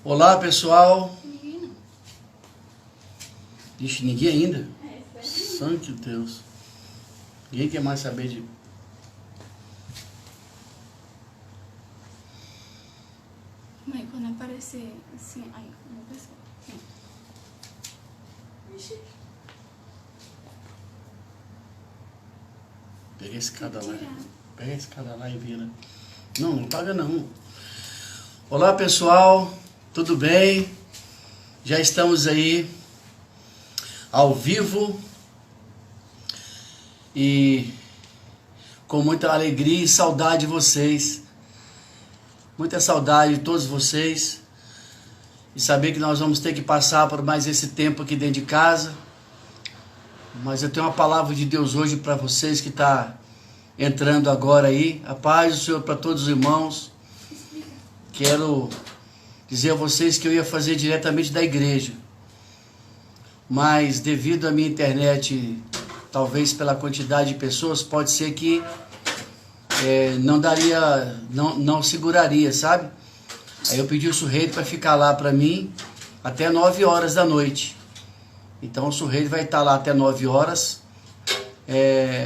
Olá, pessoal. Ixi, ninguém ainda? Santo Deus. Ninguém quer mais saber de... Mãe, quando aparecer assim, aí, uma pessoa. Ixi. Pega a escada lá. Pega a escada lá e vira. Não, não paga não. Olá, pessoal. Tudo bem? Já estamos aí ao vivo e com muita alegria e saudade de vocês. Muita saudade de todos vocês e saber que nós vamos ter que passar por mais esse tempo aqui dentro de casa. Mas eu tenho uma palavra de Deus hoje para vocês que está entrando agora aí. A paz do Senhor para todos os irmãos. Quero dizer a vocês que eu ia fazer diretamente da igreja, mas devido à minha internet, talvez pela quantidade de pessoas, pode ser que não daria, não seguraria, sabe? Aí eu pedi o Surreiro para ficar lá para mim até 9 horas da noite. Então o Surreiro vai estar lá até 9 horas,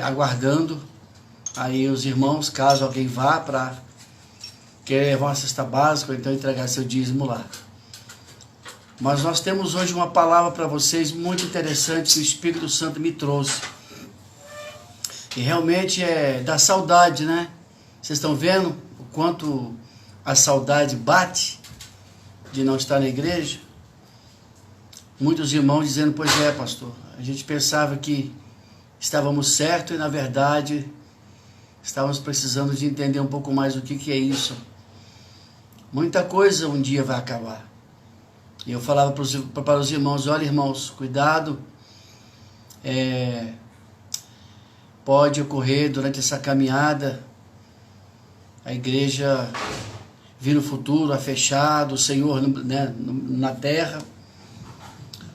aguardando aí os irmãos, caso alguém vá para quer levar uma cesta básica ou então entregar seu dízimo lá. Mas nós temos hoje uma palavra para vocês muito interessante que o Espírito Santo me trouxe. E realmente dá saudade, né? Vocês estão vendo o quanto a saudade bate de não estar na igreja? Muitos irmãos dizendo, pois é, pastor, a gente pensava que estávamos certos e na verdade estávamos precisando de entender um pouco mais o que é isso. Muita coisa um dia vai acabar. E eu falava para os irmãos, olha irmãos, cuidado, pode ocorrer durante essa caminhada, a igreja vir no futuro a fechar, o Senhor, né, na terra,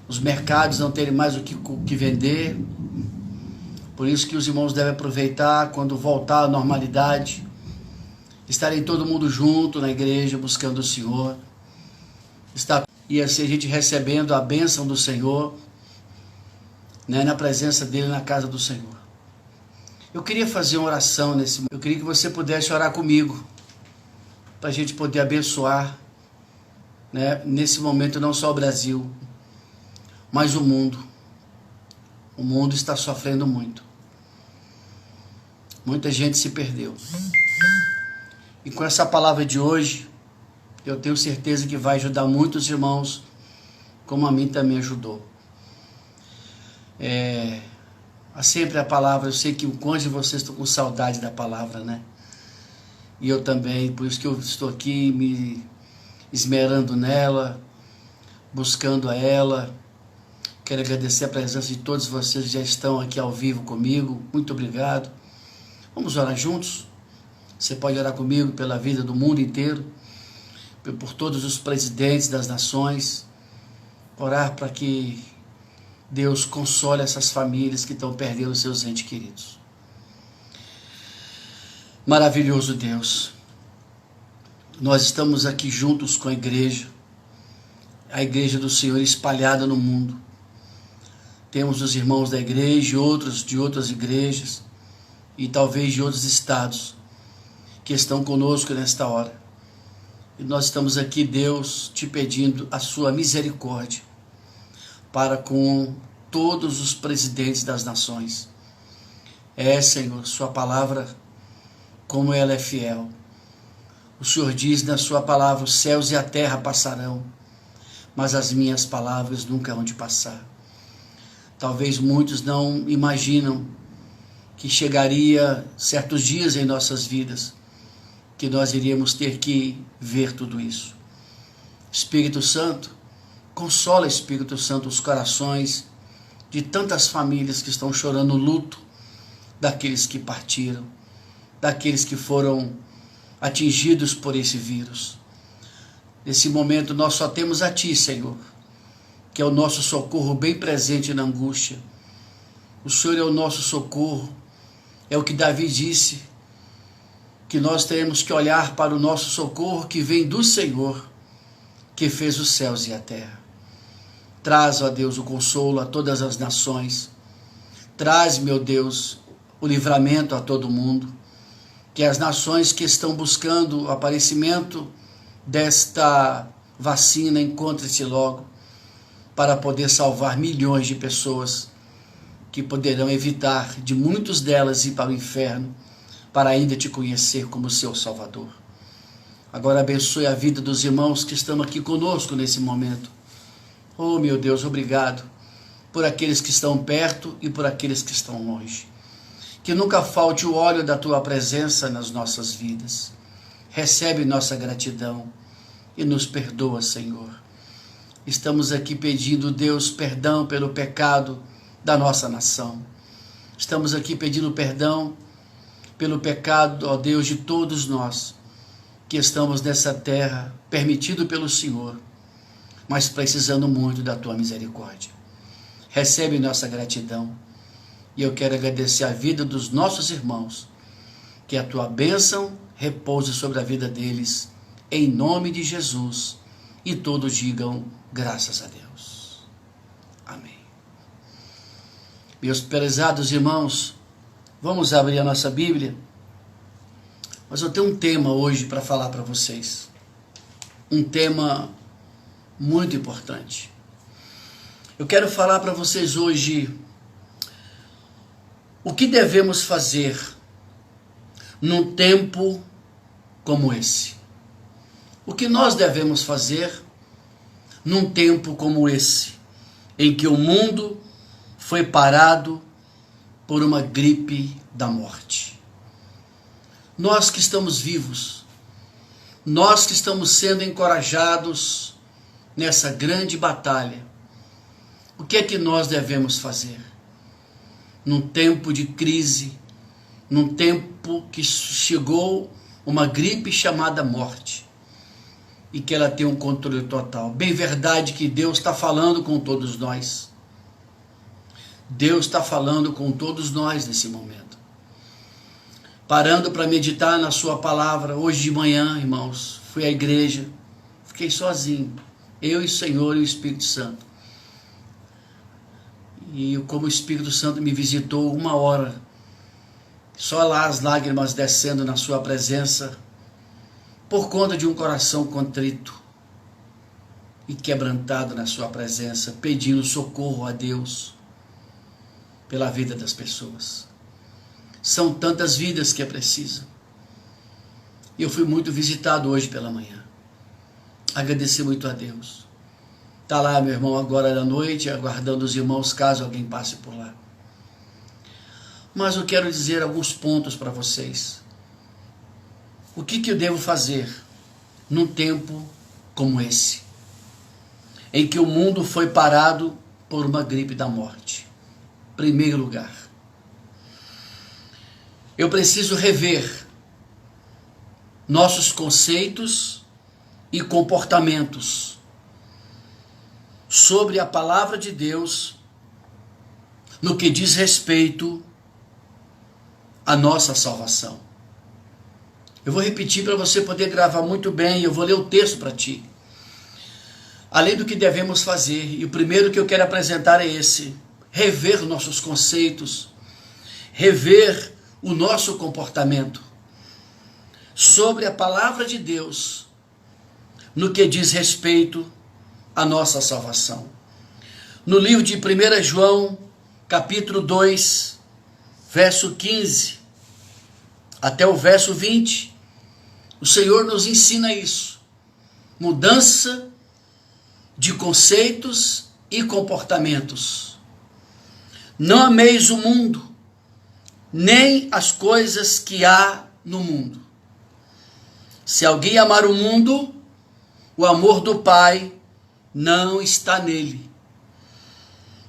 os mercados não terem mais o que vender. Por isso que os irmãos devem aproveitar quando voltar à normalidade, estarem todo mundo junto na igreja, buscando o Senhor. E assim a gente recebendo a bênção do Senhor, né, na presença dEle, na casa do Senhor. Eu queria fazer uma oração nesse momento. Eu queria que você pudesse orar comigo, para a gente poder abençoar, né, nesse momento não só o Brasil, mas o mundo. O mundo está sofrendo muito. Muita gente se perdeu. E com essa palavra de hoje, eu tenho certeza que vai ajudar muitos irmãos, como a mim também ajudou. Sempre a palavra, eu sei que o quanto de vocês estão com saudade da palavra, né? E eu também, por isso que eu estou aqui me esmerando nela, buscando a ela. Quero agradecer a presença de todos vocês que já estão aqui ao vivo comigo. Muito obrigado. Vamos orar juntos? Você pode orar comigo pela vida do mundo inteiro, por todos os presidentes das nações, orar para que Deus console essas famílias que estão perdendo seus entes queridos. Maravilhoso Deus, nós estamos aqui juntos com a igreja do Senhor espalhada no mundo. Temos os irmãos da igreja e outros de outras igrejas e talvez de outros estados que estão conosco nesta hora. E nós estamos aqui, Deus, te pedindo a sua misericórdia para com todos os presidentes das nações. Senhor, sua palavra, como ela é fiel. O Senhor diz na sua palavra, os céus e a terra passarão, mas as minhas palavras nunca hão de passar. Talvez muitos não imaginam que chegaria certos dias em nossas vidas que nós iríamos ter que ver tudo isso. Espírito Santo, consola, Espírito Santo, os corações de tantas famílias que estão chorando o luto daqueles que partiram, daqueles que foram atingidos por esse vírus. Nesse momento nós só temos a Ti, Senhor, que é o nosso socorro bem presente na angústia. O Senhor é o nosso socorro, é o que Davi disse, que nós teremos que olhar para o nosso socorro que vem do Senhor, que fez os céus e a terra. Traz, ó Deus, o consolo a todas as nações. Traz, meu Deus, o livramento a todo mundo. Que as nações que estão buscando o aparecimento desta vacina encontrem-se logo, para poder salvar milhões de pessoas que poderão evitar de muitos delas ir para o inferno, para ainda te conhecer como seu Salvador. Agora abençoe a vida dos irmãos que estão aqui conosco nesse momento. Oh, meu Deus, obrigado por aqueles que estão perto e por aqueles que estão longe. Que nunca falte o óleo da tua presença nas nossas vidas. Recebe nossa gratidão e nos perdoa, Senhor. Estamos aqui pedindo, Deus, perdão pelo pecado da nossa nação. Estamos aqui pedindo perdão pelo pecado, ó Deus, de todos nós que estamos nessa terra, permitido pelo Senhor, mas precisando muito da tua misericórdia. Recebe nossa gratidão. E eu quero agradecer a vida dos nossos irmãos, que a tua bênção repouse sobre a vida deles, em nome de Jesus, e todos digam graças a Deus. Amém. Meus prezados irmãos, vamos abrir a nossa Bíblia, mas eu tenho um tema hoje para falar para vocês, um tema muito importante. Eu quero falar para vocês hoje o que devemos fazer num tempo como esse. O que nós devemos fazer num tempo como esse, em que o mundo foi parado por uma gripe da morte. Nós que estamos vivos, nós que estamos sendo encorajados nessa grande batalha, o que é que nós devemos fazer? Num tempo de crise, num tempo que chegou uma gripe chamada morte, e que ela tem um controle total. Bem verdade que Deus está falando com todos nós. Deus está falando com todos nós nesse momento. Parando para meditar na sua palavra, hoje de manhã, irmãos, fui à igreja, fiquei sozinho, eu e o Senhor e o Espírito Santo. E como o Espírito Santo me visitou 1 hora, só lá as lágrimas descendo na sua presença, por conta de um coração contrito e quebrantado na sua presença, pedindo socorro a Deus pela vida das pessoas. São tantas vidas que é preciso. E eu fui muito visitado hoje pela manhã. Agradeci muito a Deus. Está lá meu irmão agora da noite, aguardando os irmãos caso alguém passe por lá. Mas eu quero dizer alguns pontos para vocês. O que eu devo fazer num tempo como esse, em que o mundo foi parado por uma gripe da morte? Primeiro lugar, eu preciso rever nossos conceitos e comportamentos sobre a palavra de Deus no que diz respeito à nossa salvação. Eu vou repetir para você poder gravar muito bem, eu vou ler o texto para ti. Além do que devemos fazer, e o primeiro que eu quero apresentar é esse: rever nossos conceitos, rever o nosso comportamento sobre a palavra de Deus no que diz respeito à nossa salvação. No livro de 1 João, capítulo 2, verso 15 até o verso 20, o Senhor nos ensina isso: mudança de conceitos e comportamentos. Não ameis o mundo, nem as coisas que há no mundo. Se alguém amar o mundo, o amor do Pai não está nele.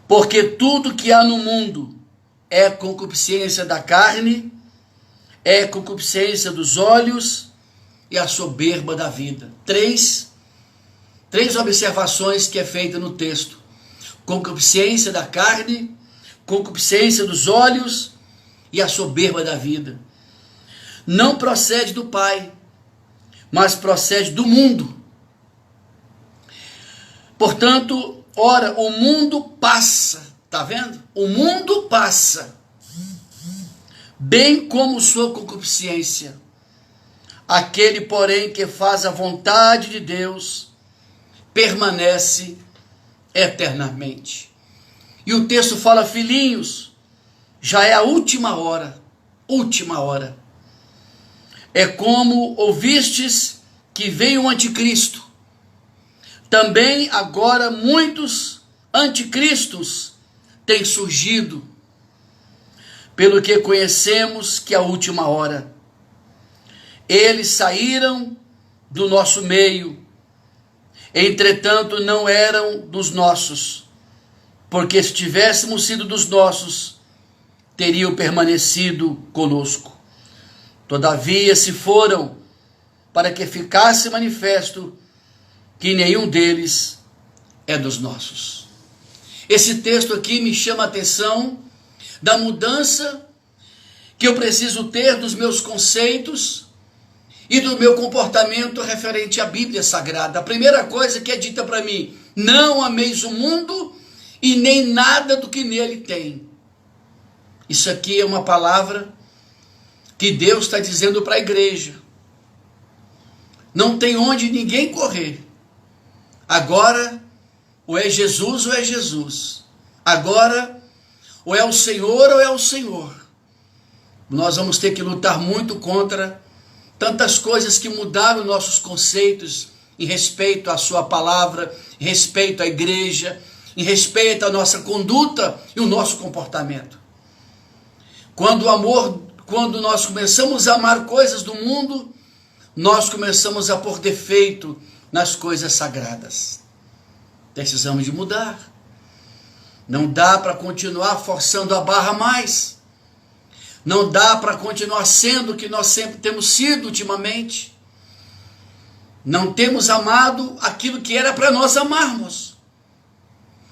Porque tudo que há no mundo é concupiscência da carne, é concupiscência dos olhos e a soberba da vida. Três observações que é feita no texto: concupiscência da carne, concupiscência dos olhos e a soberba da vida. Não procede do Pai, mas procede do mundo. Portanto, ora, o mundo passa, tá vendo? O mundo passa, bem como sua concupiscência. Aquele, porém, que faz a vontade de Deus, permanece eternamente. E o texto fala, filhinhos, já é a última hora, última hora. É como ouvistes que veio o anticristo. Também agora muitos anticristos têm surgido, pelo que conhecemos que é a última hora. Eles saíram do nosso meio, entretanto não eram dos nossos, porque se tivéssemos sido dos nossos, teriam permanecido conosco. Todavia se foram, para que ficasse manifesto que nenhum deles é dos nossos. Esse texto aqui me chama a atenção da mudança que eu preciso ter dos meus conceitos e do meu comportamento referente à Bíblia Sagrada. A primeira coisa que é dita para mim, não ameis o mundo e nem nada do que nele tem. Isso aqui é uma palavra que Deus está dizendo para a igreja. Não tem onde ninguém correr. Agora, ou é Jesus ou é Jesus. Agora, ou é o Senhor ou é o Senhor. Nós vamos ter que lutar muito contra tantas coisas que mudaram nossos conceitos em respeito à sua palavra, em respeito à igreja, em respeito à nossa conduta e o nosso comportamento. Quando nós começamos a amar coisas do mundo, nós começamos a pôr defeito nas coisas sagradas. Precisamos de mudar. Não dá para continuar forçando a barra mais. Não dá para continuar sendo o que nós sempre temos sido ultimamente. Não temos amado aquilo que era para nós amarmos.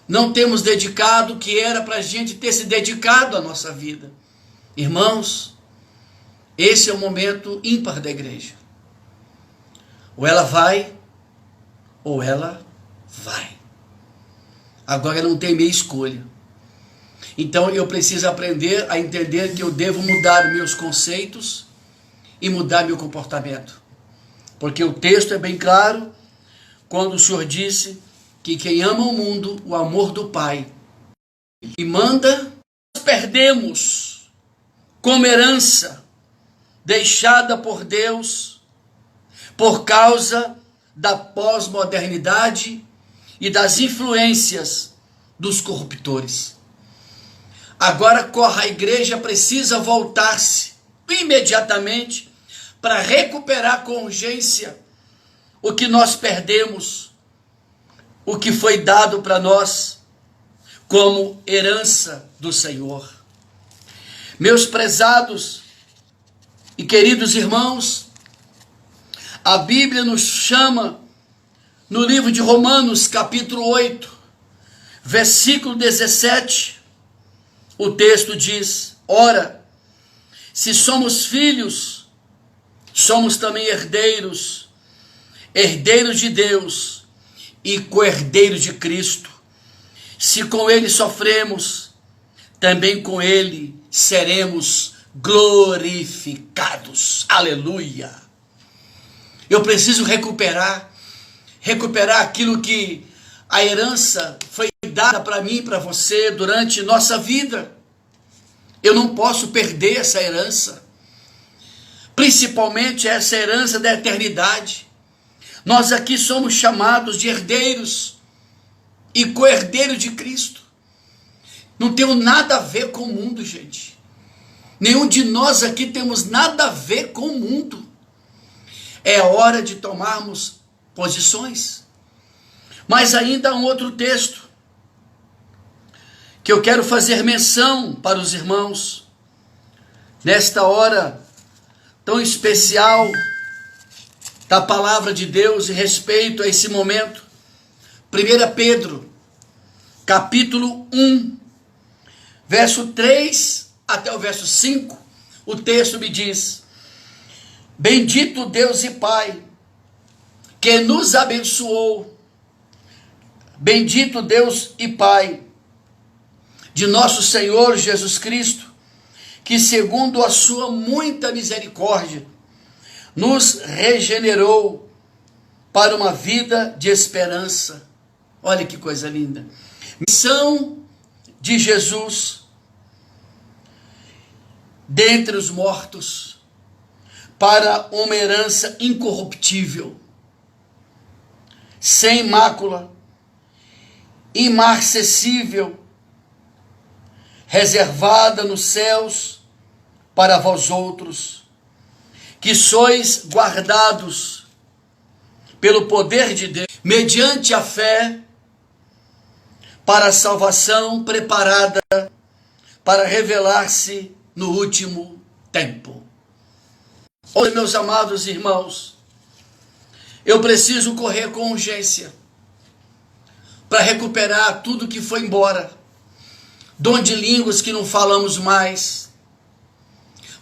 Não temos dedicado o que era para a gente ter se dedicado à nossa vida. Irmãos, esse é o momento ímpar da igreja. Ou ela vai, ou ela vai. Agora não tem meia escolha. Então eu preciso aprender a entender que eu devo mudar meus conceitos e mudar meu comportamento. Porque o texto é bem claro, quando o Senhor disse que quem ama o mundo, o amor do Pai, e manda, nós perdemos como herança, deixada por Deus, por causa da pós-modernidade e das influências dos corruptores. Agora a igreja precisa voltar-se imediatamente para recuperar com urgência o que nós perdemos, o que foi dado para nós como herança do Senhor. Meus prezados e queridos irmãos, a Bíblia nos chama no livro de Romanos, capítulo 8, versículo 17, o texto diz, ora, se somos filhos, somos também herdeiros, herdeiros de Deus e co-herdeiros de Cristo. Se com ele sofremos, também com ele seremos glorificados. Aleluia! Eu preciso recuperar aquilo que a herança foi dada para mim e para você durante nossa vida. Eu não posso perder essa herança, principalmente essa herança da eternidade. Nós aqui somos chamados de herdeiros e co-herdeiros de Cristo. Não temos nada a ver com o mundo, gente. Nenhum de nós aqui temos nada a ver com o mundo. É hora de tomarmos posições. Mas ainda há um outro texto que eu quero fazer menção para os irmãos nesta hora tão especial da palavra de Deus em respeito a esse momento. 1 Pedro, capítulo 1, verso 3 até o verso 5, o texto me diz: Bendito Deus e Pai, que nos abençoou Bendito Deus e Pai de nosso Senhor Jesus Cristo, que segundo a sua muita misericórdia, nos regenerou para uma vida de esperança. Olha que coisa linda. Missão de Jesus dentre os mortos para uma herança incorruptível, sem mácula, imarcessível, reservada nos céus para vós outros, que sois guardados pelo poder de Deus, mediante a fé, para a salvação preparada para revelar-se no último tempo. Olha, meus amados irmãos, eu preciso correr com urgência para recuperar tudo que foi embora, dom de línguas que não falamos mais,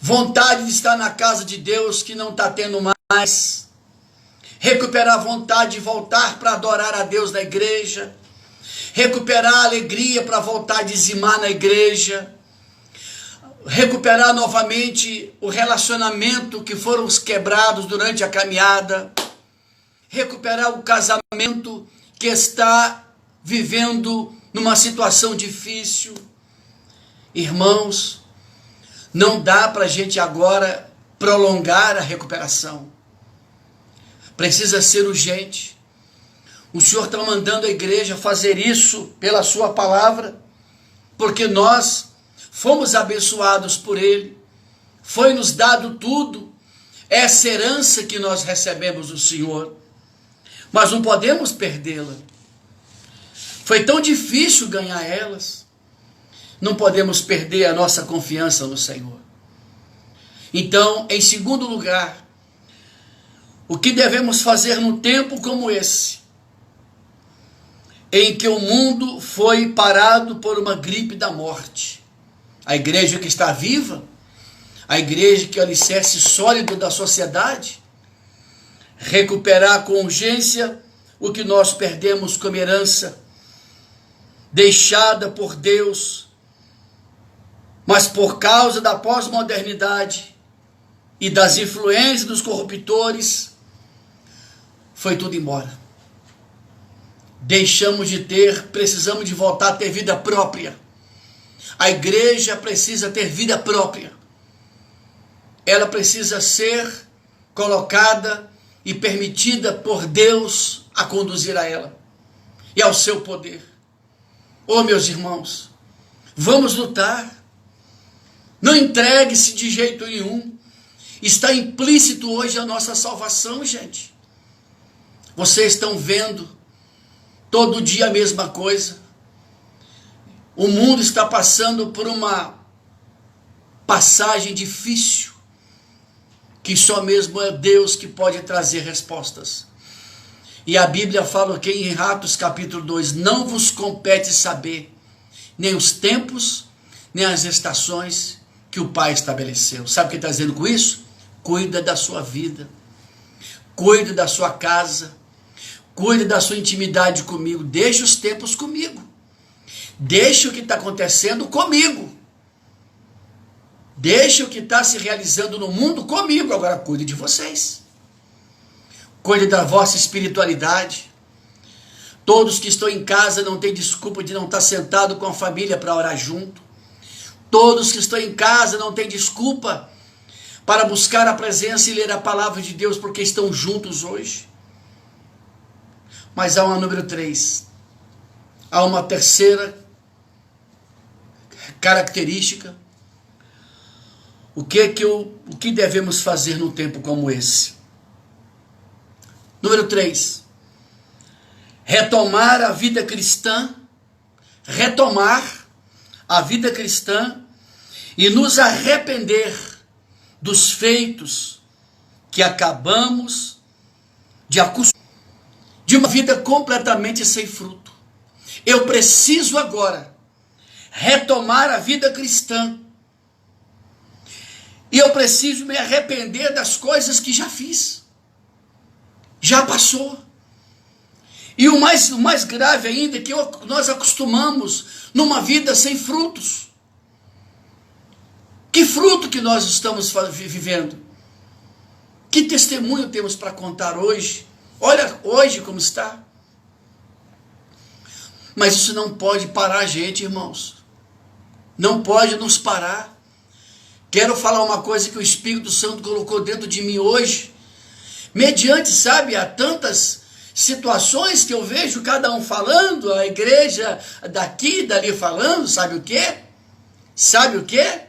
vontade de estar na casa de Deus que não está tendo mais, recuperar a vontade de voltar para adorar a Deus na igreja, recuperar a alegria para voltar a dizimar na igreja, recuperar novamente o relacionamento que foram quebrados durante a caminhada, recuperar o casamento que está vivendo numa situação difícil. Irmãos, não dá para a gente agora prolongar a recuperação. Precisa ser urgente. O Senhor está mandando a igreja fazer isso pela sua palavra, porque nós fomos abençoados por Ele, foi nos dado tudo, essa herança que nós recebemos do Senhor, mas não podemos perdê-la. Foi tão difícil ganhar elas, não podemos perder a nossa confiança no Senhor. Então, em segundo lugar, o que devemos fazer num tempo como esse, em que o mundo foi parado por uma gripe da morte? A igreja que está viva, a igreja que é o alicerce sólido da sociedade, recuperar com urgência o que nós perdemos como herança, deixada por Deus, mas por causa da pós-modernidade e das influências dos corruptores, foi tudo embora. Deixamos de ter, precisamos de voltar a ter vida própria. A igreja precisa ter vida própria. Ela precisa ser colocada e permitida por Deus a conduzir a ela e ao seu poder. Oh, meus irmãos, vamos lutar. Não entregue-se de jeito nenhum. Está implícito hoje a nossa salvação, gente. Vocês estão vendo todo dia a mesma coisa. O mundo está passando por uma passagem difícil, que só mesmo é Deus que pode trazer respostas. E a Bíblia fala aqui em Atos capítulo 2, não vos compete saber nem os tempos, nem as estações que o Pai estabeleceu. Sabe o que está dizendo com isso? Cuida da sua vida, cuida da sua casa, cuida da sua intimidade comigo, deixa os tempos comigo. Deixa o que está acontecendo comigo. Deixa o que está se realizando no mundo comigo. Agora cuide de vocês. Cuide da vossa espiritualidade. Todos que estão em casa não têm desculpa de não estar sentado com a família para orar junto. Todos que estão em casa não têm desculpa para buscar a presença e ler a palavra de Deus porque estão juntos hoje. Mas há uma número 3. Há uma terceira característica. O que devemos fazer num tempo como esse? Número 3. Retomar a vida cristã. Retomar a vida cristã e nos arrepender dos feitos que acabamos de acostumar, de uma vida completamente sem fruto. Eu preciso agora retomar a vida cristã. E eu preciso me arrepender das coisas que já fiz. Já passou. E o mais grave ainda é que nós acostumamos numa vida sem frutos. Que fruto que nós estamos vivendo? Que testemunho temos para contar hoje? Olha hoje como está. Mas isso não pode parar a gente, irmãos. Não pode nos parar. Quero falar uma coisa que o Espírito Santo colocou dentro de mim hoje. Mediante, sabe, há tantas situações que eu vejo cada um falando, a igreja daqui e dali falando, sabe o quê? Sabe o quê?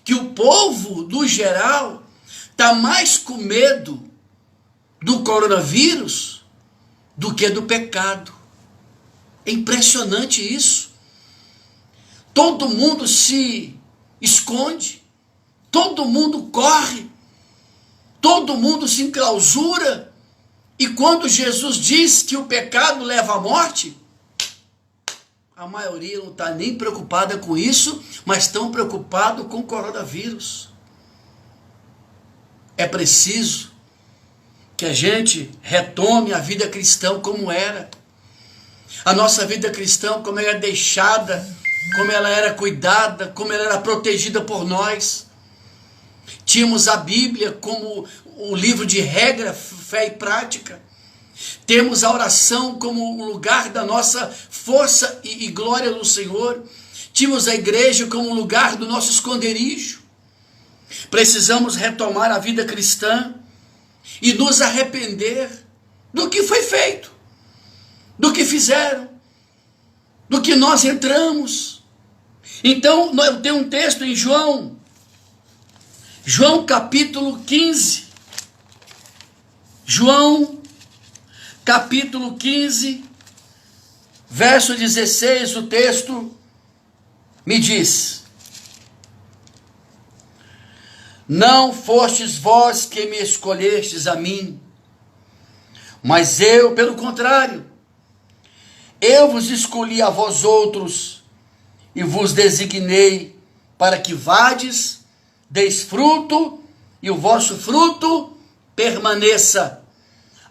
Que o povo, no geral, está mais com medo do coronavírus do que do pecado. É impressionante isso. Todo mundo se esconde, todo mundo corre, todo mundo se enclausura. E quando Jesus diz que o pecado leva à morte, a maioria não está nem preocupada com isso, mas estão preocupados com o coronavírus. É preciso que a gente retome a vida cristã como era. A nossa vida cristã, como ela era deixada, como ela era cuidada, como ela era protegida por nós. Tínhamos a Bíblia como o livro de regra, fé e prática. Temos a oração como o lugar da nossa força e glória no Senhor. Tínhamos a igreja como o lugar do nosso esconderijo. Precisamos retomar a vida cristã e nos arrepender do que foi feito, do que fizeram, do que nós entramos. Então, eu tenho um texto em João capítulo 15. João capítulo 15, verso 16, o texto me diz: não fostes vós que me escolhestes a mim, mas eu, pelo contrário, eu vos escolhi a vós outros e vos designei para que vades, deis fruto e o vosso fruto permaneça,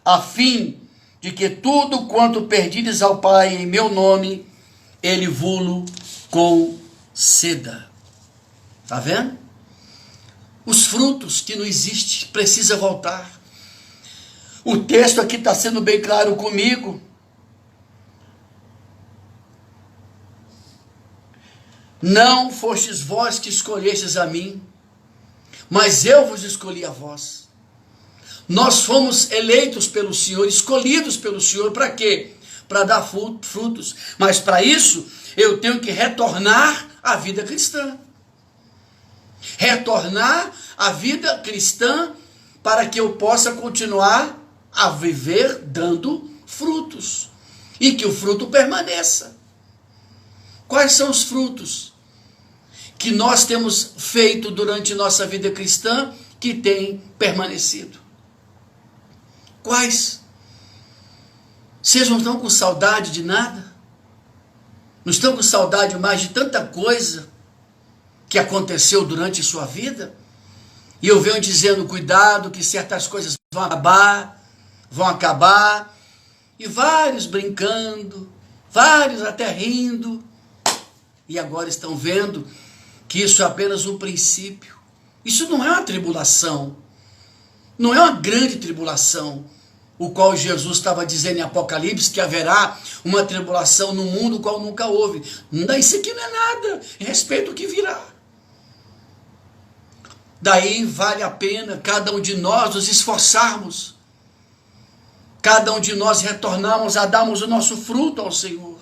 a fim de que tudo quanto perdides ao Pai em meu nome, ele vulo conceda. Está vendo? Os frutos que não existem, precisa voltar. O texto aqui está sendo bem claro comigo. Não fostes vós que escolhestes a mim, mas eu vos escolhi a vós. Nós fomos eleitos pelo Senhor, escolhidos pelo Senhor, para quê? Para dar frutos. Mas para isso, eu tenho que retornar à vida cristã. Retornar à vida cristã para que eu possa continuar a viver dando frutos. E que o fruto permaneça. Quais são os frutos que nós temos feito durante nossa vida cristã que tem permanecido? Quais? Vocês não estão com saudade de nada? Não estão com saudade mais de tanta coisa que aconteceu durante sua vida? E eu venho dizendo, cuidado, que certas coisas vão acabar, e vários brincando, vários até rindo, e agora estão vendo que isso é apenas um princípio. Isso não é uma tribulação, não é uma grande tribulação, o qual Jesus estava dizendo em Apocalipse que haverá uma tribulação no mundo o qual nunca houve. Isso aqui não é nada, em respeito ao que virá. Daí vale a pena cada um de nós nos esforçarmos, cada um de nós retornarmos a darmos o nosso fruto ao Senhor.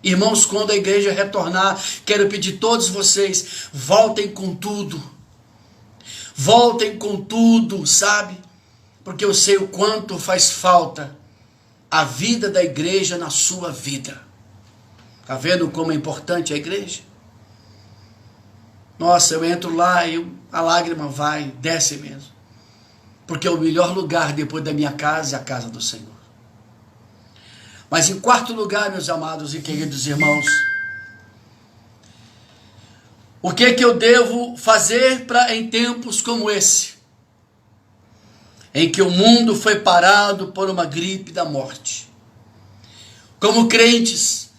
Irmãos, quando a igreja retornar, quero pedir a todos vocês, voltem com tudo. Voltem com tudo, sabe? Porque eu sei o quanto faz falta a vida da igreja na sua vida. Está vendo como é importante a igreja? Nossa, eu entro lá e a lágrima vai, desce mesmo. Porque o melhor lugar depois da minha casa é a casa do Senhor. Mas em quarto lugar, meus amados e queridos irmãos, o que eu devo fazer em tempos como esse? em que o mundo foi parado por uma gripe da morte. Como crentes,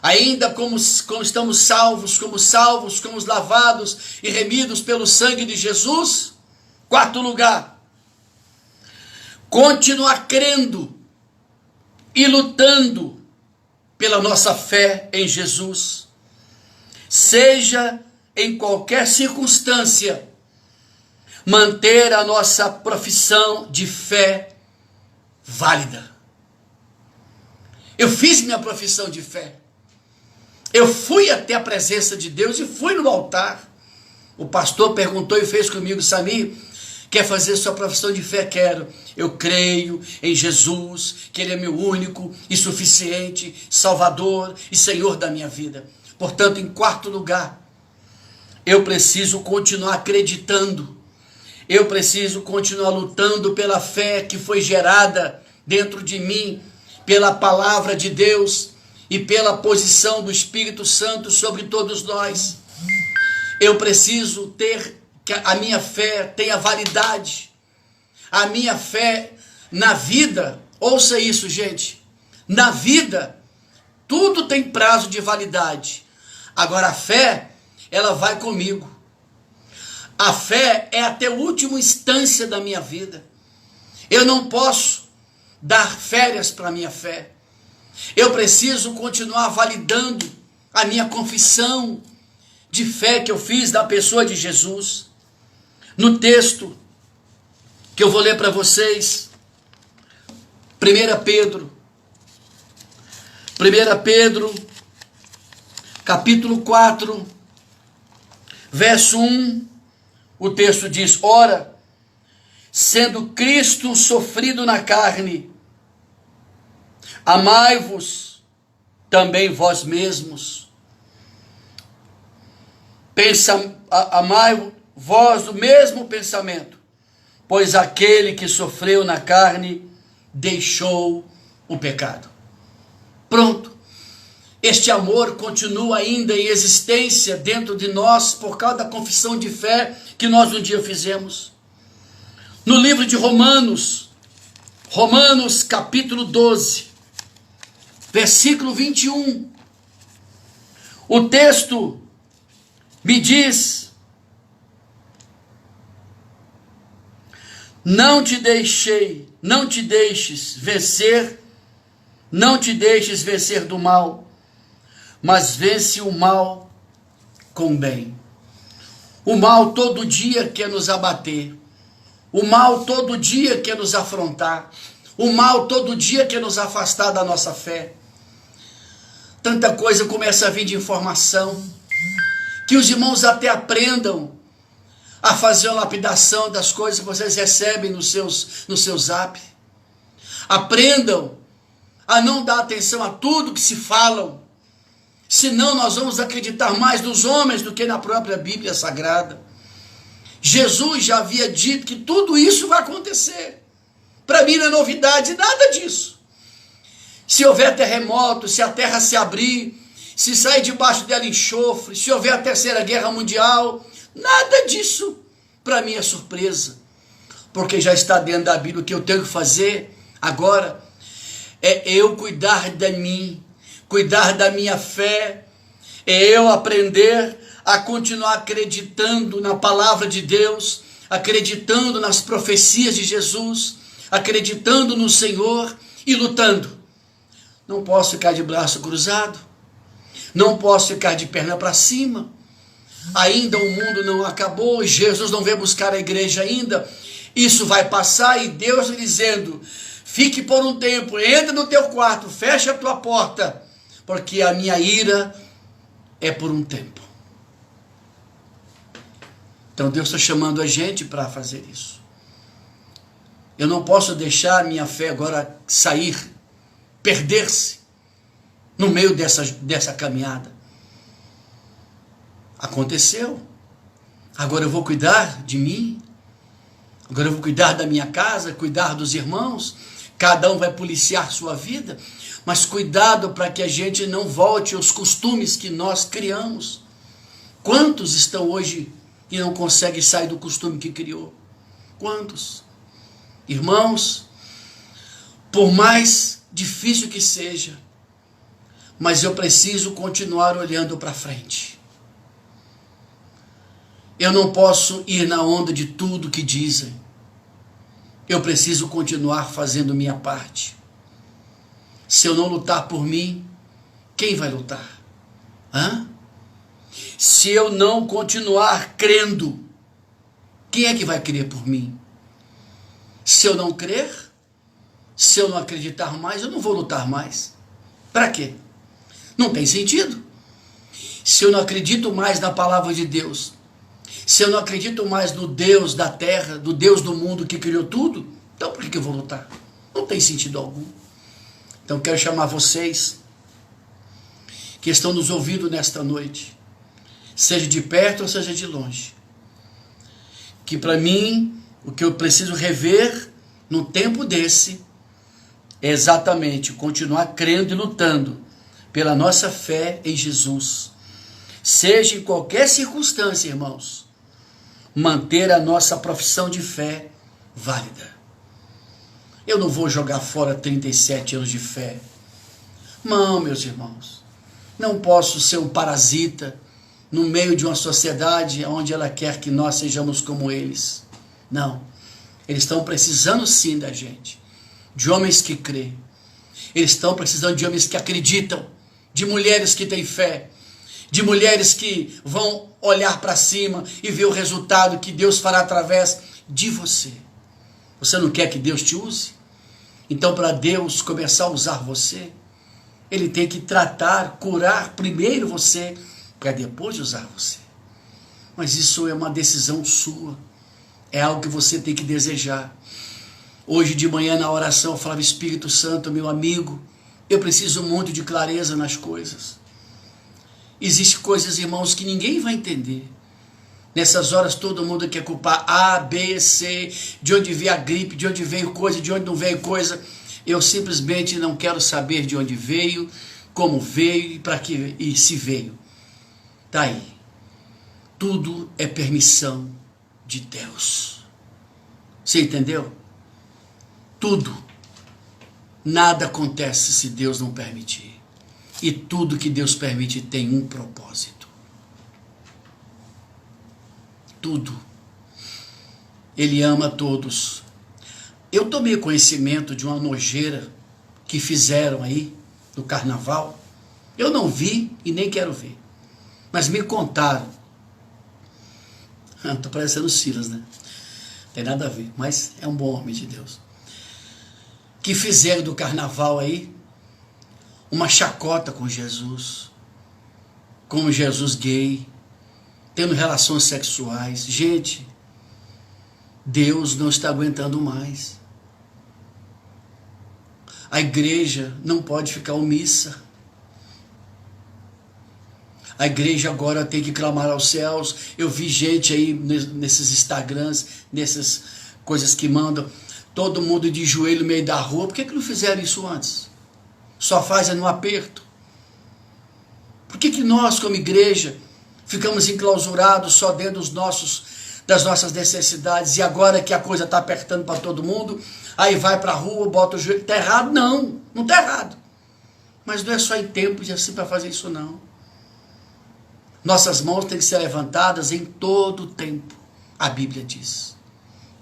ainda como estamos salvos, como lavados e remidos pelo sangue de Jesus. Quarto lugar, continuar crendo e lutando pela nossa fé em Jesus, seja em qualquer circunstância, manter a nossa profissão de fé válida. Eu fiz minha profissão de fé. Eu fui até a presença de Deus e fui no altar. O pastor perguntou e fez comigo: Samir, quer fazer sua profissão de fé? Quero. Eu creio em Jesus, que Ele é meu único e suficiente Salvador e Senhor da minha vida. Portanto, em quarto lugar, eu preciso continuar acreditando. Eu preciso continuar lutando pela fé que foi gerada dentro de mim, pela palavra de Deus e pela posição do Espírito Santo sobre todos nós. Eu preciso ter que a minha fé tenha validade. A minha fé na vida, ouça isso, gente, na vida tudo tem prazo de validade. Agora a fé, ela vai comigo. A fé é até a última instância da minha vida. Eu não posso dar férias para a minha fé. Eu preciso continuar validando a minha confissão de fé que eu fiz da pessoa de Jesus. No texto que eu vou ler para vocês, 1 Pedro, capítulo 4, verso 1, o texto diz: ora, sendo Cristo sofrido na carne, amai-vos também vós mesmos. Amai vós do mesmo pensamento, pois aquele que sofreu na carne deixou o pecado. Pronto. Este amor continua ainda em existência dentro de nós por causa da confissão de fé que nós um dia fizemos. No livro de Romanos capítulo 12, versículo 21, o texto me diz: não te deixes vencer do mal, mas vence o mal com o bem. O mal todo dia quer nos abater. O mal todo dia quer nos afrontar. O mal todo dia quer nos afastar da nossa fé. Tanta coisa começa a vir de informação, que os irmãos até aprendam a fazer uma lapidação das coisas que vocês recebem no seu zap. Aprendam a não dar atenção a tudo que se falam, senão nós vamos acreditar mais nos homens do que na própria Bíblia Sagrada. Jesus já havia dito que tudo isso vai acontecer. Para mim não é novidade nada disso. Se houver terremoto, se a terra se abrir, se sair debaixo dela enxofre, se houver a terceira guerra mundial, nada disso para mim é surpresa. Porque já está dentro da Bíblia. O que eu tenho que fazer agora é eu cuidar de mim, cuidar da minha fé, é eu aprender a continuar acreditando na palavra de Deus, acreditando nas profecias de Jesus, acreditando no Senhor e lutando. Não posso ficar de braço cruzado, não posso ficar de perna para cima. Ainda o mundo não acabou, Jesus não veio buscar a igreja ainda. Isso vai passar e Deus dizendo: fique por um tempo, entra no teu quarto, fecha a tua porta, porque a minha ira é por um tempo. Então Deus está chamando a gente para fazer isso. Eu não posso deixar a minha fé agora sair, perder-se no meio dessa caminhada. Aconteceu. Agora eu vou cuidar de mim. Agora eu vou cuidar da minha casa, cuidar dos irmãos. Cada um vai policiar sua vida. Mas cuidado para que a gente não volte aos costumes que nós criamos. Quantos estão hoje e não conseguem sair do costume que criou? Quantos? Irmãos, por mais difícil que seja, mas eu preciso continuar olhando para frente. Eu não posso ir na onda de tudo que dizem. Eu preciso continuar fazendo minha parte. Se eu não lutar por mim, quem vai lutar? Se eu não continuar crendo, quem é que vai crer por mim? Se eu não crer, se eu não acreditar mais, eu não vou lutar mais. Para quê? Não tem sentido. Se eu não acredito mais na palavra de Deus, se eu não acredito mais no Deus da terra, do Deus do mundo que criou tudo, então por que eu vou lutar? Não tem sentido algum. Então quero chamar vocês que estão nos ouvindo nesta noite, seja de perto ou seja de longe, que para mim o que eu preciso rever no tempo desse é exatamente continuar crendo e lutando pela nossa fé em Jesus. Seja em qualquer circunstância, irmãos, manter a nossa profissão de fé válida. Eu não vou jogar fora 37 anos de fé. Não, meus irmãos. Não posso ser um parasita no meio de uma sociedade onde ela quer que nós sejamos como eles. Não. Eles estão precisando sim da gente. De homens que creem. Eles estão precisando de homens que acreditam. De mulheres que têm fé. De mulheres que vão olhar para cima e ver o resultado que Deus fará através de você. Você não quer que Deus te use? Então, para Deus começar a usar você, Ele tem que tratar, curar primeiro você, para depois usar você. Mas isso é uma decisão sua. É algo que você tem que desejar. Hoje de manhã na oração eu falava: Espírito Santo, meu amigo, eu preciso muito de clareza nas coisas. Existem coisas, irmãos, que ninguém vai entender. Nessas horas todo mundo quer culpar A, B, C, de onde veio a gripe, de onde veio coisa, de onde não veio coisa. Eu simplesmente não quero saber de onde veio, como veio e para que e se veio. Tá aí. Tudo é permissão de Deus. Você entendeu? Tudo. Nada acontece se Deus não permitir. E tudo que Deus permite tem um propósito. Tudo. Ele ama todos. Eu tomei conhecimento de uma nojeira que fizeram aí no carnaval. Eu não vi e nem quero ver. Mas me contaram. Estou parecendo o Silas, né? Tem nada a ver, mas é um bom homem de Deus. Que fizeram do carnaval aí uma chacota com Jesus. Como Jesus gay, tendo relações sexuais. Gente, Deus não está aguentando mais. A igreja não pode ficar omissa. A igreja agora tem que clamar aos céus. Eu vi gente aí nesses Instagrams, nessas coisas que mandam, todo mundo de joelho no meio da rua. Por que não fizeram isso antes? Só fazem no aperto. Por que nós, como igreja, ficamos enclausurados só dentro das nossas necessidades, e agora que a coisa está apertando para todo mundo, aí vai para a rua, bota o joelho? Está errado? Não está errado. Mas não é só em tempo de assim para fazer isso, não. Nossas mãos têm que ser levantadas em todo o tempo, a Bíblia diz.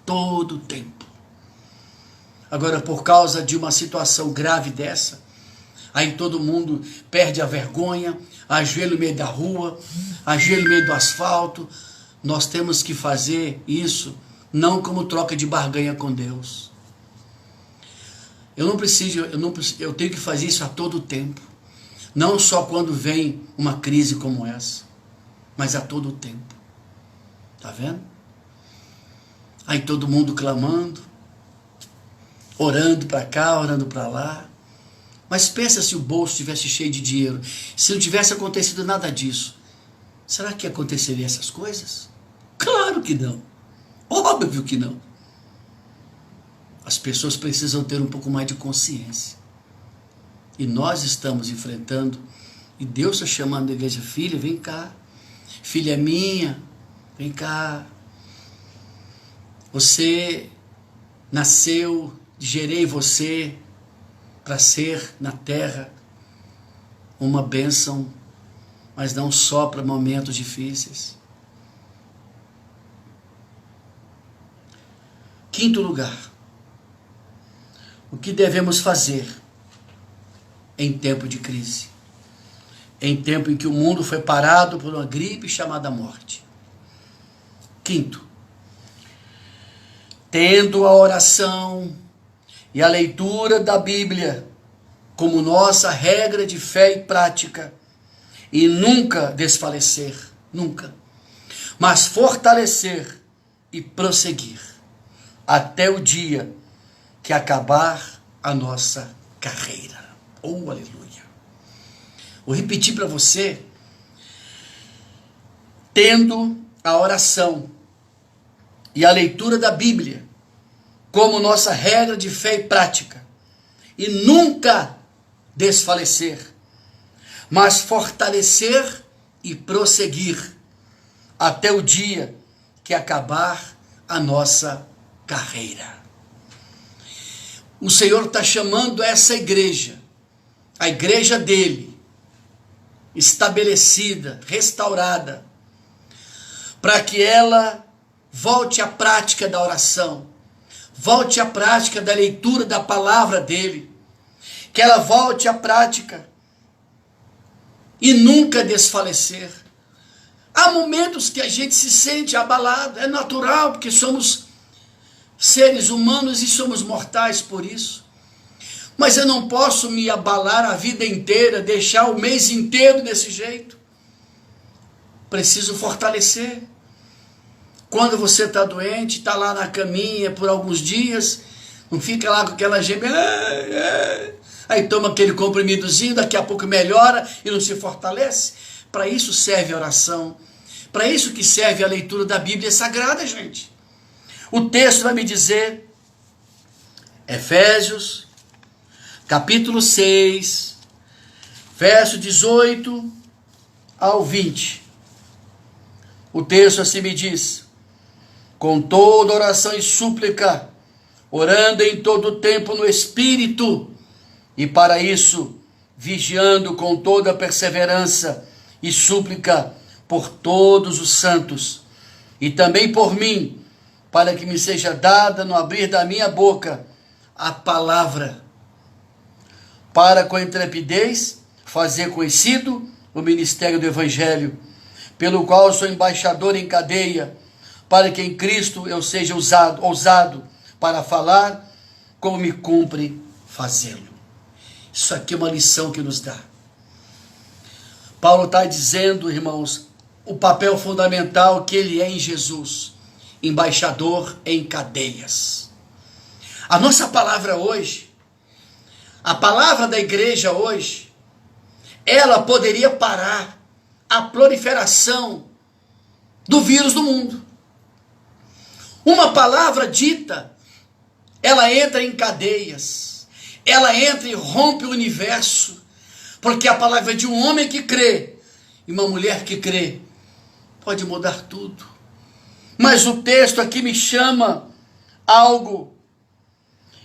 Todo o tempo. Agora, por causa de uma situação grave dessa, aí todo mundo perde a vergonha, ajoelha no meio da rua, ajoelha no meio do asfalto. Nós temos que fazer isso não como troca de barganha com Deus. Eu tenho que fazer isso a todo tempo. Não só quando vem uma crise como essa, mas a todo tempo. Tá vendo? Aí todo mundo clamando, orando para cá, orando para lá. Mas pensa se o bolso estivesse cheio de dinheiro, se não tivesse acontecido nada disso, será que aconteceria essas coisas? Claro que não. Óbvio que não. As pessoas precisam ter um pouco mais de consciência. E nós estamos enfrentando, e Deus está chamando a igreja: filha, vem cá. Filha minha, vem cá. Você nasceu, gerei você para ser na terra uma bênção, mas não só para momentos difíceis. Quinto lugar, o que devemos fazer em tempo de crise? Em tempo em que o mundo foi parado por uma gripe chamada morte. Quinto, tendo a oração e a leitura da Bíblia como nossa regra de fé e prática, e nunca desfalecer, nunca, mas fortalecer e prosseguir até o dia que acabar a nossa carreira. Oh, aleluia! Vou repetir para você. Tendo a oração e a leitura da Bíblia como nossa regra de fé e prática, e nunca desfalecer, mas fortalecer e prosseguir até o dia que acabar a nossa carreira. O Senhor está chamando essa igreja, a igreja dele, estabelecida, restaurada, para que ela volte à prática da oração, volte à prática da leitura da palavra dele, que ela volte à prática e nunca desfalecer. Há momentos que a gente se sente abalado, é natural, porque somos seres humanos e somos mortais por isso. Mas eu não posso me abalar a vida inteira, deixar o mês inteiro desse jeito. Preciso fortalecer. Quando você está doente, está lá na caminha por alguns dias, não fica lá com aquela gema, aí toma aquele comprimidozinho, daqui a pouco melhora e não se fortalece. Para isso serve a oração. Para isso que serve a leitura da Bíblia Sagrada, gente. O texto vai me dizer, Efésios, capítulo 6, verso 18 ao 20. O texto assim me diz: com toda oração e súplica, orando em todo tempo no Espírito, e para isso, vigiando com toda perseverança e súplica por todos os santos, e também por mim, para que me seja dada no abrir da minha boca a palavra, para com intrepidez fazer conhecido o ministério do Evangelho, pelo qual sou embaixador em cadeia, para que em Cristo eu seja ousado para falar como me cumpre fazê-lo. Isso aqui é uma lição que nos dá. Paulo está dizendo, irmãos, o papel fundamental que ele é em Jesus, embaixador em cadeias. A nossa palavra hoje, a palavra da igreja hoje, ela poderia parar a proliferação do vírus no mundo. Uma palavra dita, ela entra em cadeias, ela entra e rompe o universo, porque a palavra é de um homem que crê e uma mulher que crê pode mudar tudo. Mas o texto aqui me chama algo,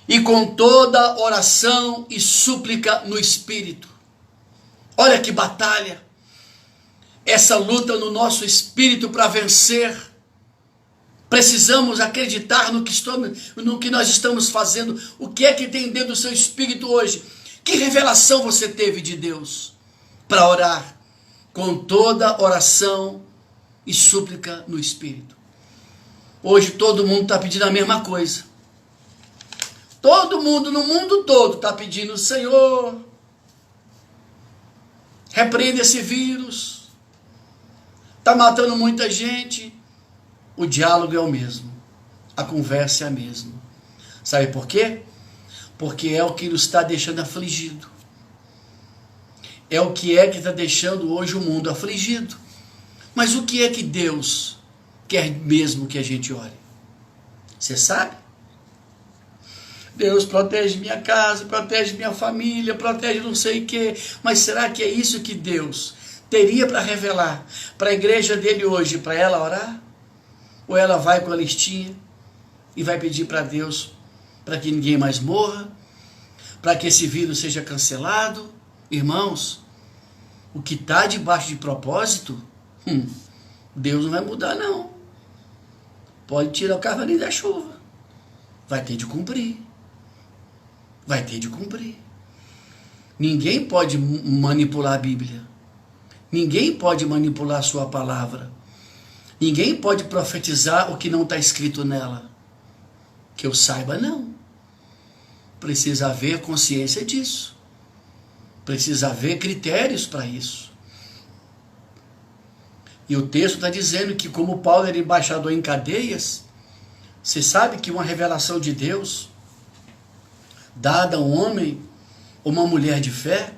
e com toda oração e súplica no Espírito. Olha que batalha, essa luta no nosso espírito para vencer. Precisamos acreditar no que nós estamos fazendo. O que é que tem dentro do seu espírito hoje? Que revelação você teve de Deus para orar com toda oração e súplica no Espírito? Hoje todo mundo está pedindo a mesma coisa. Todo mundo, no mundo todo, está pedindo: Senhor, repreenda esse vírus. Está matando muita gente. O diálogo é o mesmo, a conversa é a mesma. Sabe por quê? Porque é o que nos está deixando afligido. É o que está deixando hoje o mundo afligido. Mas o que é que Deus quer mesmo que a gente ore? Você sabe? Deus protege minha casa, protege minha família, protege não sei o quê. Mas será que é isso que Deus teria para revelar para a igreja dele hoje, para ela orar? Ou ela vai com a listinha e vai pedir para Deus para que ninguém mais morra, para que esse vírus seja cancelado. Irmãos, o que está debaixo de propósito, Deus não vai mudar, não. Pode tirar o cavalinho da chuva. Vai ter de cumprir. Vai ter de cumprir. Ninguém pode manipular a Bíblia. Ninguém pode manipular a sua palavra. Ninguém pode profetizar o que não está escrito nela. Que eu saiba, não. Precisa haver consciência disso. Precisa haver critérios para isso. E o texto está dizendo que, como Paulo era embaixador em cadeias, você sabe que uma revelação de Deus, dada a um homem ou uma mulher de fé,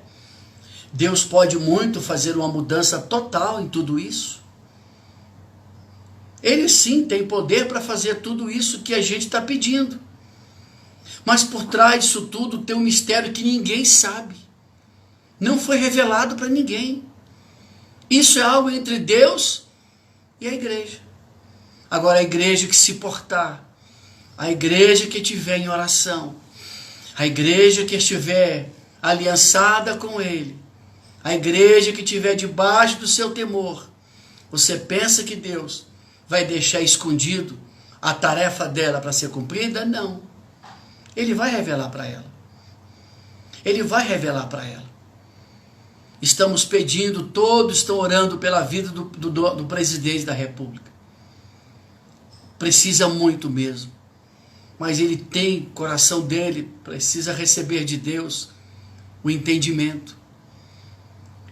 Deus pode muito fazer uma mudança total em tudo isso. Ele sim tem poder para fazer tudo isso que a gente está pedindo. Mas por trás disso tudo tem um mistério que ninguém sabe. Não foi revelado para ninguém. Isso é algo entre Deus e a igreja. Agora, a igreja que se portar, a igreja que estiver em oração, a igreja que estiver aliançada com Ele, a igreja que estiver debaixo do seu temor, você pensa que Deus vai deixar escondido a tarefa dela para ser cumprida? Não. Ele vai revelar para ela. Ele vai revelar para ela. Estamos pedindo, todos estão orando pela vida do presidente da República. Precisa muito mesmo. Mas ele tem, coração dele, precisa receber de Deus o entendimento.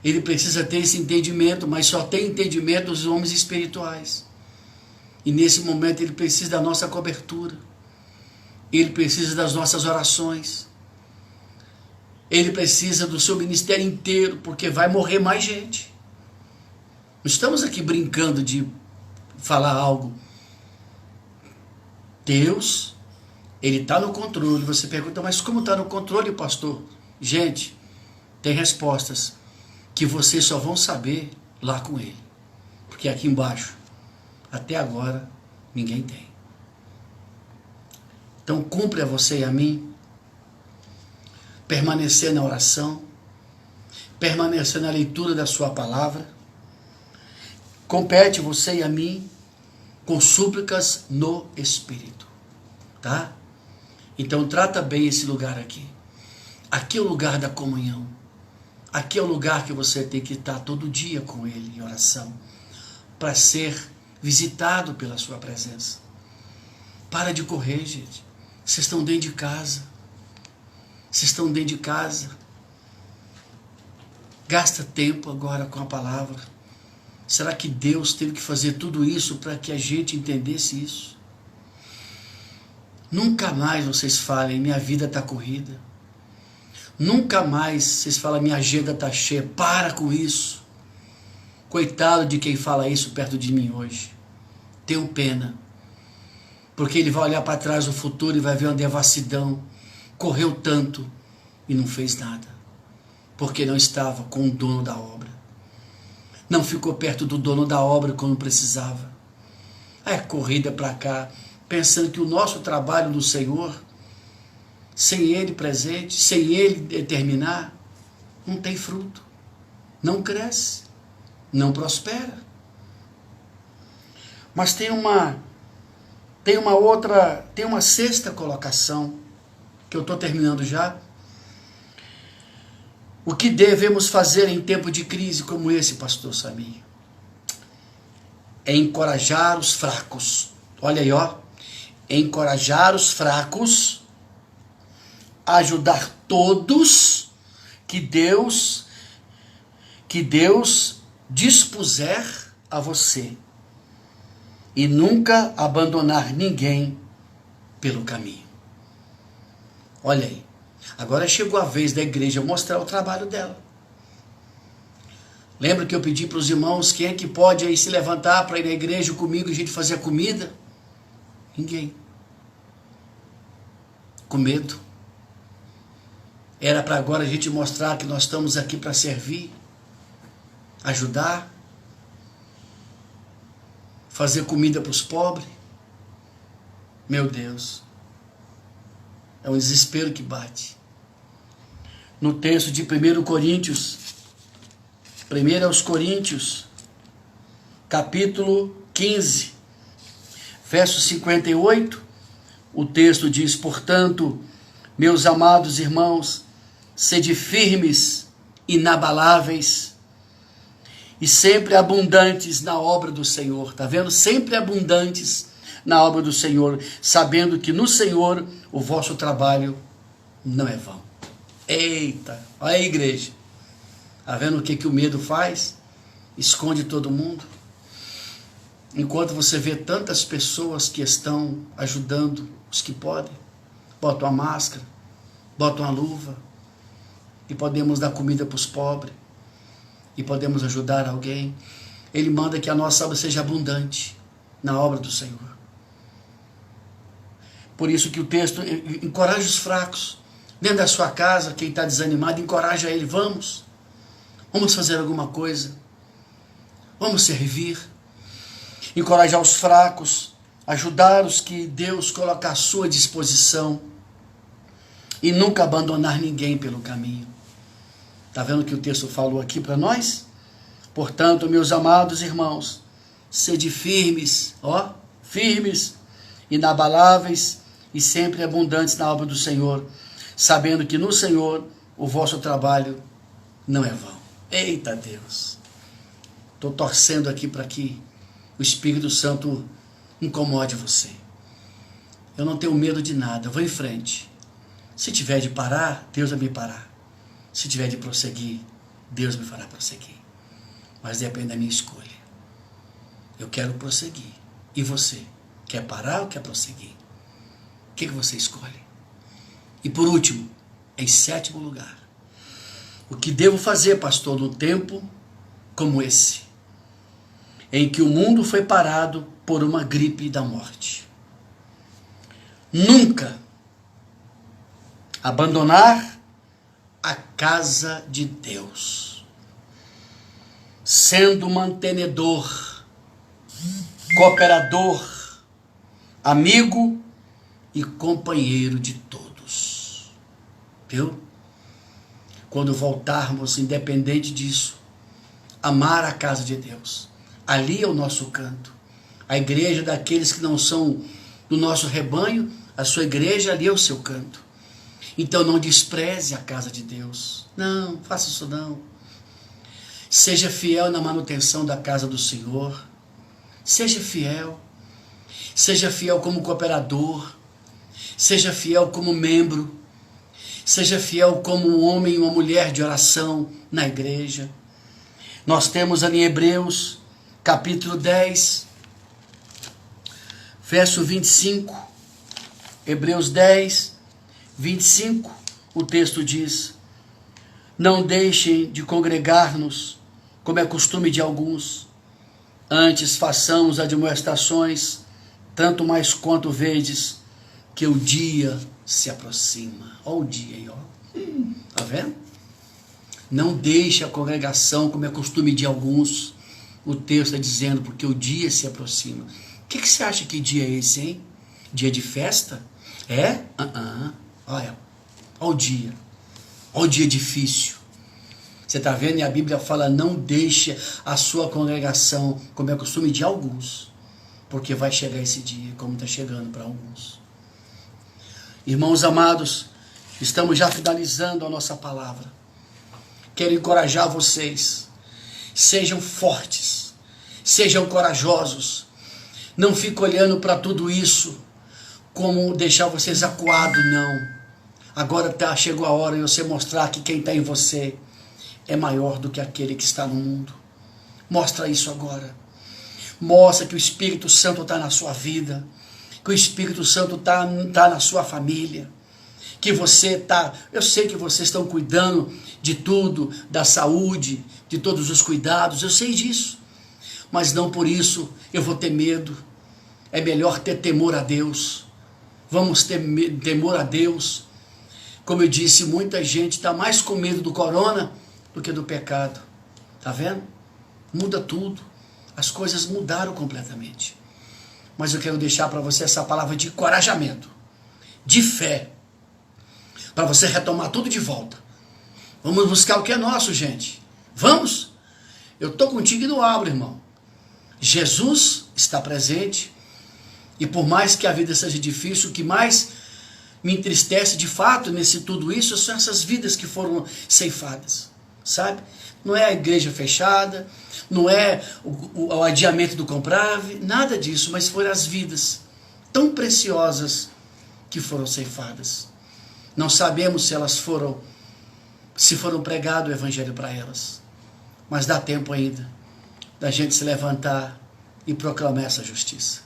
Ele precisa ter esse entendimento, mas só tem entendimento os homens espirituais. E nesse momento ele precisa da nossa cobertura. Ele precisa das nossas orações. Ele precisa do seu ministério inteiro, porque vai morrer mais gente. Não estamos aqui brincando de falar algo. Deus, Ele está no controle. Você pergunta, mas como está no controle, pastor? Gente, tem respostas que vocês só vão saber lá com Ele. Porque aqui embaixo, até agora, ninguém tem. Então, cumpre a você e a mim permanecer na oração, permanecer na leitura da sua palavra. Compete você e a mim com súplicas no Espírito, tá? Então trata bem esse lugar aqui. Aqui é o lugar da comunhão. Aqui é o lugar que você tem que estar todo dia com Ele em oração, para ser visitado pela sua presença. Para de correr, gente. Vocês estão dentro de casa. Vocês estão dentro de casa. Gasta tempo agora com a palavra. Será que Deus teve que fazer tudo isso para que a gente entendesse isso? Nunca mais vocês falem, minha vida está corrida. Nunca mais vocês falam, minha agenda está cheia. Para com isso. Coitado de quem fala isso perto de mim hoje. Tenho pena. Porque ele vai olhar para trás no futuro e vai ver uma devassidão. Correu tanto e não fez nada. Porque não estava com o dono da obra. Não ficou perto do dono da obra quando precisava. É corrida para cá, pensando que o nosso trabalho do Senhor, sem Ele presente, sem Ele determinar, não tem fruto, não cresce, não prospera. Mas tem uma sexta colocação, que eu estou terminando já. O que devemos fazer em tempo de crise como esse, pastor Samir? É encorajar os fracos. Olha aí, ó. Encorajar os fracos, ajudar todos que Deus dispuser a você. E nunca abandonar ninguém pelo caminho. Olha aí. Agora chegou a vez da igreja mostrar o trabalho dela. Lembra que eu pedi para os irmãos, quem é que pode aí se levantar para ir na igreja comigo e a gente fazer a comida? Ninguém. Com medo. Era para agora a gente mostrar que nós estamos aqui para servir, ajudar, fazer comida para os pobres. Meu Deus. É um desespero que bate. No texto de 1 Coríntios, 1 aos Coríntios, capítulo 15, verso 58, o texto diz: portanto, meus amados irmãos, sede firmes, inabaláveis e sempre abundantes na obra do Senhor. Está vendo? Sempre abundantes na obra do Senhor, sabendo que no Senhor o vosso trabalho não é vão. Eita, olha aí, igreja. Está vendo o que o medo faz? Esconde todo mundo. Enquanto você vê tantas pessoas que estão ajudando os que podem, botam a máscara, botam a luva, e podemos dar comida para os pobres, e podemos ajudar alguém. Ele manda que a nossa obra seja abundante na obra do Senhor. Por isso que o texto encoraja os fracos. Dentro da sua casa, quem está desanimado, encoraja ele. Vamos fazer alguma coisa. Vamos servir. Encorajar os fracos, ajudar os que Deus coloca à sua disposição e nunca abandonar ninguém pelo caminho. Está vendo o que o texto falou aqui para nós? Portanto, meus amados irmãos, sede firmes, firmes, inabaláveis e sempre abundantes na obra do Senhor, sabendo que no Senhor o vosso trabalho não é vão. Eita Deus! Estou torcendo aqui para que o Espírito Santo incomode você. Eu não tenho medo de nada, eu vou em frente. Se tiver de parar, Deus vai me parar. Se tiver de prosseguir, Deus me fará prosseguir. Mas depende da minha escolha. Eu quero prosseguir. E você? Quer parar ou quer prosseguir? O que você escolhe? E por último, em sétimo lugar, o que devo fazer, pastor, num tempo como esse, em que o mundo foi parado por uma gripe da morte? Nunca abandonar a casa de Deus, sendo mantenedor, cooperador, amigo e companheiro de todos. Viu? Quando voltarmos, independente disso, amar a casa de Deus. Ali é o nosso canto. A igreja daqueles que não são do nosso rebanho, a sua igreja, ali é o seu canto. Então não despreze a casa de Deus. Não, faça isso não. Seja fiel na manutenção da casa do Senhor. Seja fiel. Seja fiel como cooperador. Seja fiel como membro. Seja fiel como um homem e uma mulher de oração na igreja. Nós temos ali em Hebreus, capítulo 10, verso 25. Hebreus 10, 25, o texto diz: não deixem de congregar-nos, como é costume de alguns, antes façamos admoestações, tanto mais quanto vedes que o dia se aproxima. Olha o dia aí, tá vendo? Não deixe a congregação, como é costume de alguns. O texto está dizendo, porque o dia se aproxima. O que você acha que dia é esse, hein? Dia de festa? É? Olha o dia. Olha o dia difícil. Você está vendo? E a Bíblia fala, não deixe a sua congregação, como é costume de alguns. Porque vai chegar esse dia, como está chegando para alguns. Irmãos amados, estamos já finalizando a nossa palavra. Quero encorajar vocês. Sejam fortes. Sejam corajosos. Não fique olhando para tudo isso como deixar vocês acuados, não. Agora chegou a hora de você mostrar que quem está em você é maior do que aquele que está no mundo. Mostra isso agora. Mostra que o Espírito Santo está na sua vida. Que o Espírito Santo está na sua família. Que você está... Eu sei que vocês estão cuidando de tudo, da saúde, de todos os cuidados. Eu sei disso. Mas não por isso eu vou ter medo. É melhor ter temor a Deus. Vamos ter temor a Deus. Como eu disse, muita gente está mais com medo do corona do que do pecado. Está vendo? Muda tudo. As coisas mudaram completamente. Mas eu quero deixar para você essa palavra de encorajamento, de fé. para você retomar tudo de volta. Vamos buscar o que é nosso, gente. Vamos? Eu estou contigo e não abro, irmão. Jesus está presente. E por mais que a vida seja difícil, o que mais me entristece de fato nesse tudo isso são essas vidas que foram ceifadas, sabe? Não é a igreja fechada, não é o adiamento do Comprave, nada disso, mas foram as vidas tão preciosas que foram ceifadas. Não sabemos se foram pregado o evangelho para elas, mas dá tempo ainda da gente se levantar e proclamar essa justiça.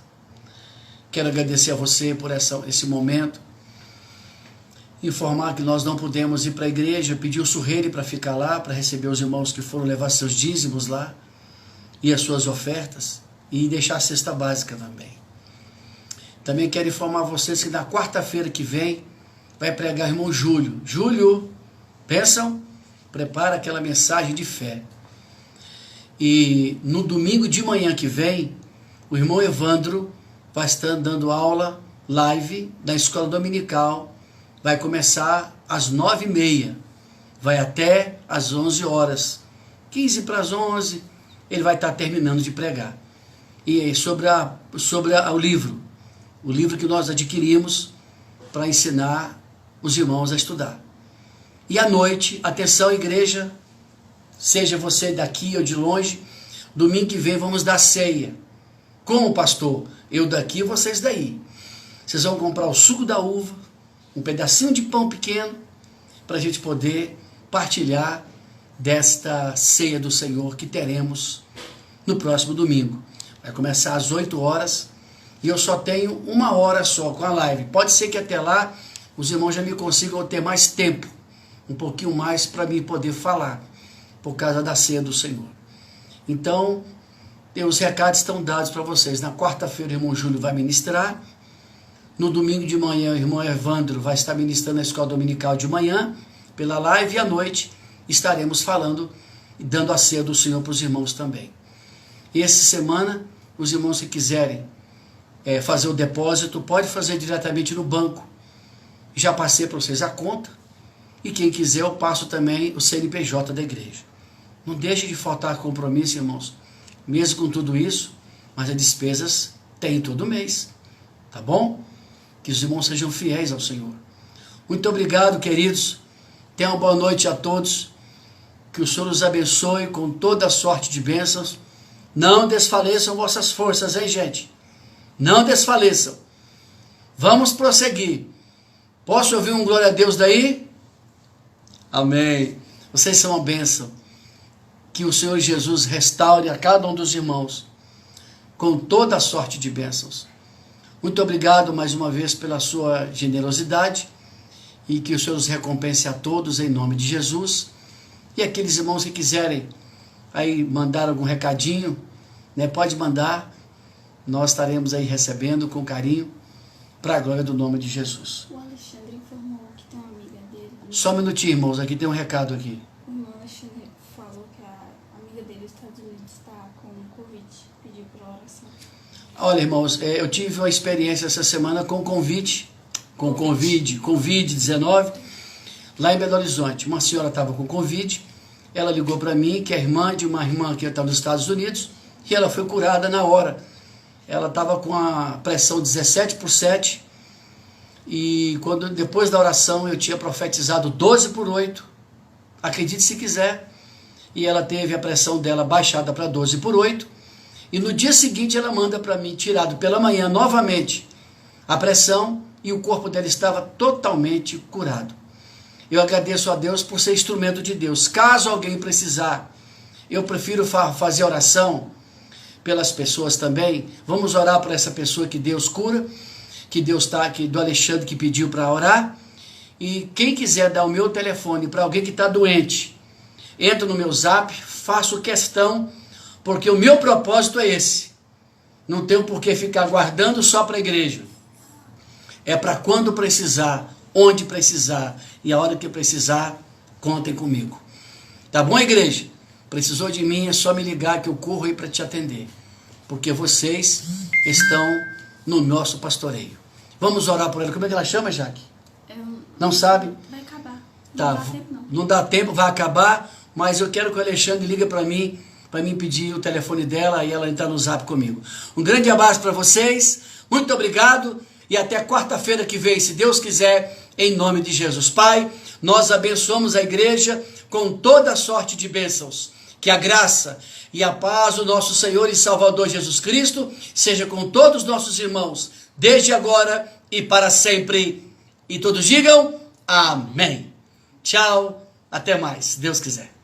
Quero agradecer a você por esse momento, informar que nós não pudemos ir para a igreja, pedir o Surreire para ficar lá, para receber os irmãos que foram levar seus dízimos lá, e as suas ofertas, e deixar a cesta básica também. Também quero informar vocês que na quarta-feira que vem, vai pregar o irmão Júlio. Júlio, pensam? Prepara aquela mensagem de fé. E no domingo de manhã que vem, o irmão Evandro vai estar dando aula live da escola dominical. Vai começar às 9h30, vai até às 11 horas. 15 para as 11, ele vai estar terminando de pregar. E sobre o livro que nós adquirimos para ensinar os irmãos a estudar. E à noite, atenção igreja, seja você daqui ou de longe, domingo que vem vamos dar ceia. Como, pastor? Eu daqui e vocês daí. Vocês vão comprar o suco da uva, um pedacinho de pão pequeno, para a gente poder partilhar desta ceia do Senhor que teremos no próximo domingo. Vai começar às 8 horas e eu só tenho 1 hora só com a live. Pode ser que até lá os irmãos já me consigam ter mais tempo, um pouquinho mais para mim poder falar, por causa da ceia do Senhor. Então, os recados estão dados para vocês. Na quarta-feira o irmão Júlio vai ministrar. No domingo de manhã o irmão Evandro vai estar ministrando na escola dominical de manhã, pela live, e à noite estaremos falando e dando a ceia do Senhor para os irmãos também. E essa semana, os irmãos que quiserem fazer o depósito, pode fazer diretamente no banco. Já passei para vocês a conta. E quem quiser, eu passo também o CNPJ da igreja. Não deixe de faltar compromisso, irmãos. Mesmo com tudo isso, mas as despesas tem todo mês. Tá bom? Que os irmãos sejam fiéis ao Senhor. Muito obrigado, queridos. Tenham uma boa noite a todos. Que o Senhor os abençoe com toda a sorte de bênçãos. Não desfaleçam vossas forças, hein, gente? Não desfaleçam. Vamos prosseguir. Posso ouvir um glória a Deus daí? Amém. Vocês são uma bênção. Que o Senhor Jesus restaure a cada um dos irmãos com toda a sorte de bênçãos. Muito obrigado mais uma vez pela sua generosidade e que o Senhor os recompense a todos em nome de Jesus. E aqueles irmãos que quiserem aí mandar algum recadinho, né, pode mandar. Nós estaremos aí recebendo com carinho para a glória do nome de Jesus. O Alexandre informou que tem uma amiga dele. Só um minutinho, irmãos, aqui tem um recado aqui. O irmão Alexandre falou que a amiga dele dos Estados Unidos está com Covid, pediu por oração. Olha, irmãos, eu tive uma experiência essa semana com Covid-19, lá em Belo Horizonte. Uma senhora estava com Covid, ela ligou para mim, que é irmã de uma irmã que está nos Estados Unidos, e ela foi curada na hora. Ela estava com a pressão 17/7, e depois da oração eu tinha profetizado 12/8, acredite se quiser, e ela teve a pressão dela baixada para 12/8, e no dia seguinte ela manda para mim, tirado pela manhã novamente a pressão, e o corpo dela estava totalmente curado. Eu agradeço a Deus por ser instrumento de Deus. Caso alguém precisar, eu prefiro fazer oração pelas pessoas também. Vamos orar por essa pessoa que Deus cura, que Deus está aqui, do Alexandre que pediu para orar. E quem quiser dar o meu telefone para alguém que está doente, entra no meu zap, faço questão, porque o meu propósito é esse. Não tenho por que ficar guardando só para a igreja. É para quando precisar, onde precisar, e a hora que precisar, contem comigo. Tá bom, igreja? Precisou de mim, é só me ligar que eu corro aí para te atender. Porque vocês estão no nosso pastoreio. Vamos orar por ela. Como é que ela chama, Jaque? Não sabe? Vai acabar. Tá, Não dá tempo, não. não dá tempo, vai acabar, mas eu quero que o Alexandre liga para mim pedir o telefone dela e ela entrar no zap comigo. Um grande abraço para vocês, muito obrigado e até quarta-feira que vem, se Deus quiser, em nome de Jesus. Pai, nós abençoamos a igreja com toda sorte de bênçãos. Que a graça e a paz do nosso Senhor e Salvador Jesus Cristo seja com todos os nossos irmãos, desde agora e para sempre. E todos digam amém. Tchau, até mais, se Deus quiser.